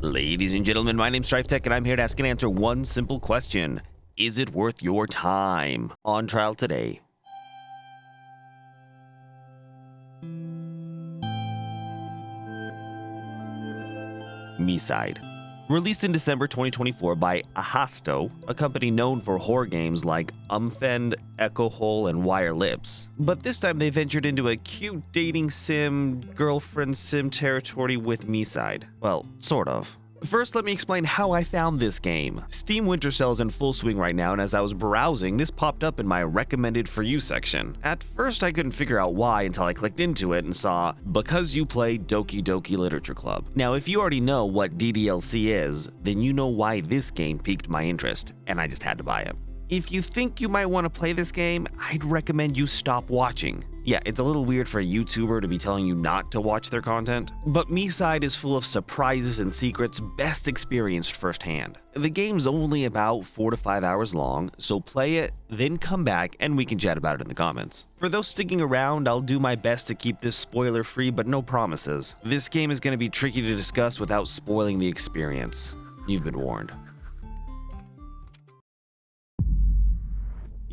Ladies and gentlemen, my name's Stryftek and I'm here to ask and answer one simple question. Is it worth your time? On trial today. MiSide. Released in December 2024 by Ahasto, a company known for horror games like Umfend, Echo Hole, and Wire Lips. But this time they ventured into a cute dating sim, girlfriend sim territory with MiSide. Well, sort of. First, let me explain how I found this game. Steam Winter Sale is in full swing right now, and as I was browsing, this popped up in my recommended for you section. At first, I couldn't figure out why until I clicked into it and saw, because you play Doki Doki Literature Club. Now, if you already know what DDLC is, then you know why this game piqued my interest, and I just had to buy it. If you think you might want to play this game, I'd recommend you stop watching. Yeah, it's a little weird for a YouTuber to be telling you not to watch their content, but MiSide is full of surprises and secrets best experienced firsthand. The game's only about 4 to 5 hours long, so play it, then come back and we can chat about it in the comments. For those sticking around, I'll do my best to keep this spoiler free, but no promises. This game is going to be tricky to discuss without spoiling the experience. You've been warned.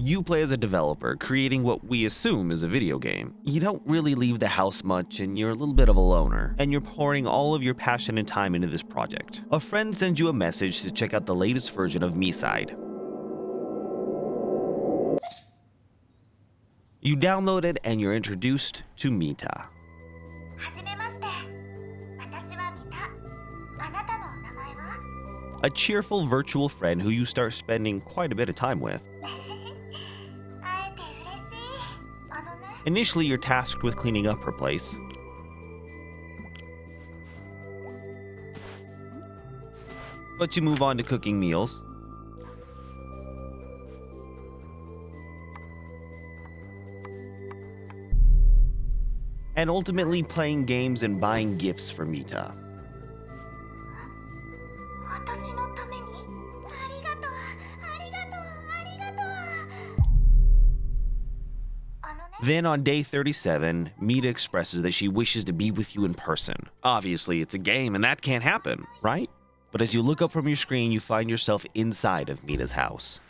You play as a developer, creating what we assume is a video game. You don't really leave the house much, and you're a little bit of a loner, and you're pouring all of your passion and time into this project. A friend sends you a message to check out the latest version of MiSide. You download it, and you're introduced to Mita. A cheerful virtual friend who you start spending quite a bit of time with. Initially, you're tasked with cleaning up her place. But you move on to cooking meals. And ultimately playing games and buying gifts for Mita. Then on day 37, Mita expresses that she wishes to be with you in person. Obviously, it's a game and that can't happen, right? But as you look up from your screen, you find yourself inside of Mita's house.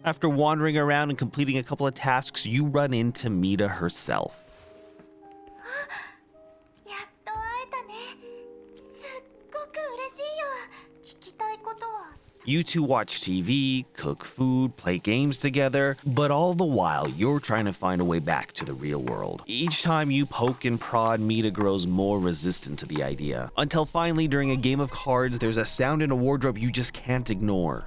After wandering around and completing a couple of tasks, you run into Mita herself. You two watch TV, cook food, play games together, but all the while you're trying to find a way back to the real world. Each time you poke and prod, Mita grows more resistant to the idea, until finally during a game of cards there's a sound in a wardrobe you just can't ignore.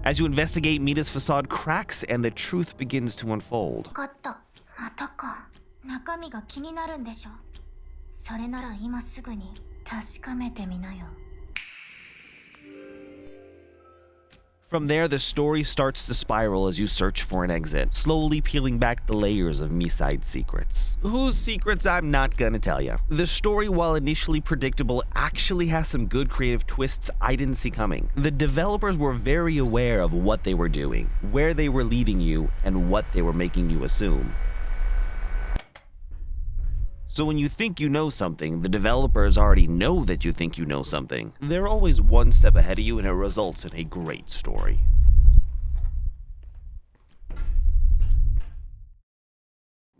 As you investigate, Mita's facade cracks and the truth begins to unfold. From there, the story starts to spiral as you search for an exit, slowly peeling back the layers of MiSide's secrets. Whose secrets I'm not gonna tell you. The story, while initially predictable, actually has some good creative twists I didn't see coming. The developers were very aware of what they were doing, where they were leading you, and what they were making you assume. So when you think you know something, the developers already know that you think you know something. They're always one step ahead of you, and it results in a great story.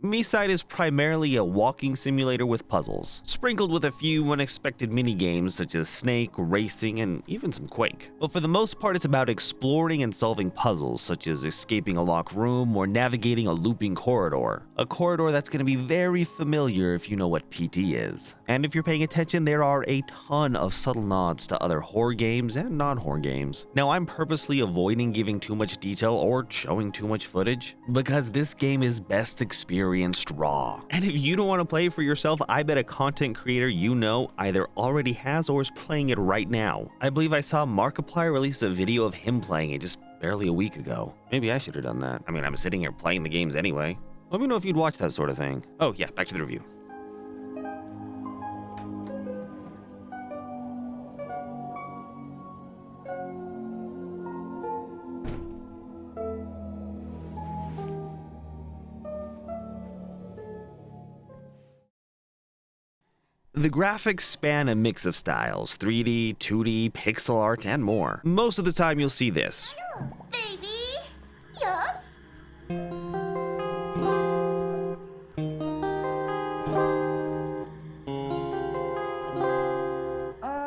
MiSide is primarily a walking simulator with puzzles, sprinkled with a few unexpected mini-games such as Snake, racing, and even some Quake. But for the most part, it's about exploring and solving puzzles such as escaping a locked room or navigating a looping corridor. A corridor that's going to be very familiar if you know what PT is. And if you're paying attention, there are a ton of subtle nods to other horror games and non-horror games. Now, I'm purposely avoiding giving too much detail or showing too much footage because this game is best experienced raw. And if you don't want to play it for yourself, I bet a content creator you know either already has or is playing it right now. I believe I saw Markiplier release a video of him playing it just barely a week ago. Maybe I should have done that. I mean, I'm sitting here playing the games anyway. Let me know if you'd watch that sort of thing. Oh yeah, back to the review. The graphics span a mix of styles, 3D, 2D, pixel art, and more. Most of the time you'll see this. Baby, yes?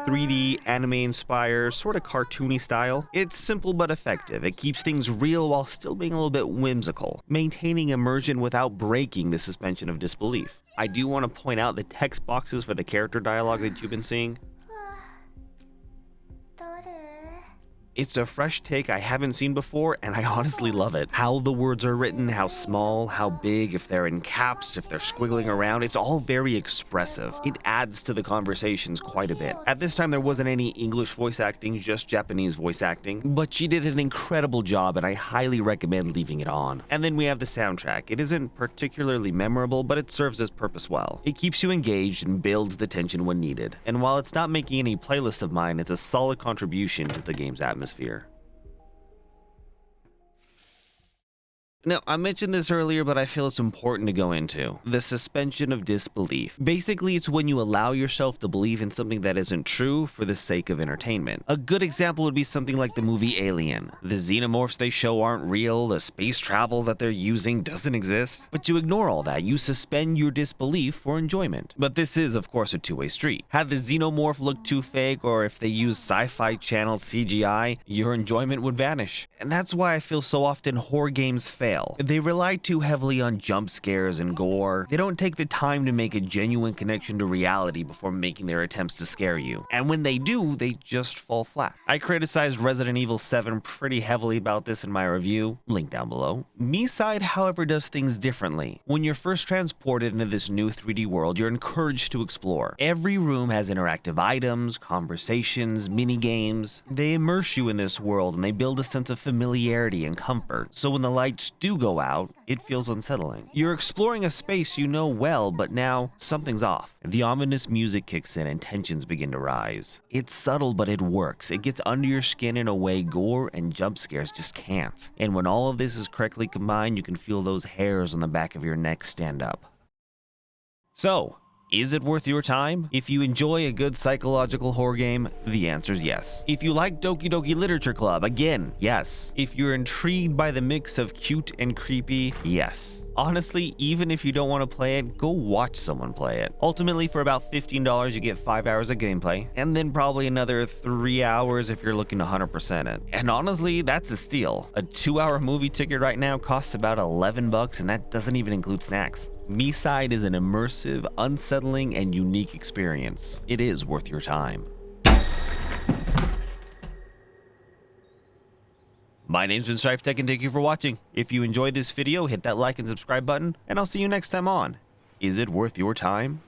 3D, anime-inspired, sort of cartoony style. It's simple but effective. It keeps things real while still being a little bit whimsical, maintaining immersion without breaking the suspension of disbelief. I do want to point out the text boxes for the character dialogue that you've been seeing. It's a fresh take I haven't seen before, and I honestly love it. How the words are written, how small, how big, if they're in caps, if they're squiggling around, it's all very expressive. It adds to the conversations quite a bit. At this time, there wasn't any English voice acting, just Japanese voice acting, but she did an incredible job, and I highly recommend leaving it on. And then we have the soundtrack. It isn't particularly memorable, but it serves its purpose well. It keeps you engaged and builds the tension when needed. And while it's not making any playlist of mine, it's a solid contribution to the game's atmosphere. Now, I mentioned this earlier, but I feel it's important to go into. The suspension of disbelief. Basically, it's when you allow yourself to believe in something that isn't true for the sake of entertainment. A good example would be something like the movie Alien. The xenomorphs they show aren't real, the space travel that they're using doesn't exist. But you ignore all that, you suspend your disbelief for enjoyment. But this is, of course, a two-way street. Had the xenomorph looked too fake, or if they use Sci-Fi Channel CGI, your enjoyment would vanish. And that's why I feel so often horror games fail. They rely too heavily on jump scares and gore. They don't take the time to make a genuine connection to reality before making their attempts to scare you. And when they do, they just fall flat. I criticized Resident Evil 7 pretty heavily about this in my review, link down below. MiSide, however, does things differently. When you're first transported into this new 3D world, you're encouraged to explore. Every room has interactive items, conversations, mini-games. They immerse you in this world and they build a sense of familiarity and comfort. So when the lights do go out, it feels unsettling. You're exploring a space you know well, but now something's off. The ominous music kicks in and tensions begin to rise. It's subtle, but it works. It gets under your skin in a way gore and jump scares just can't. And when all of this is correctly combined, you can feel those hairs on the back of your neck stand up. So, is it worth your time? If you enjoy a good psychological horror game, the answer is yes. If you like Doki Doki Literature Club, again, yes. If you're intrigued by the mix of cute and creepy, yes. Honestly, even if you don't want to play it, go watch someone play it. Ultimately, for about $15, you get 5 hours of gameplay, and then probably another 3 hours if you're looking to 100% it. And honestly, that's a steal. A 2-hour movie ticket right now costs about $11, and that doesn't even include snacks. MiSide is an immersive, unsettling, and unique experience. It is worth your time. My name's been Stryftek, and thank you for watching. If you enjoyed this video, hit that like and subscribe button, and I'll see you next time on Is It Worth Your Time?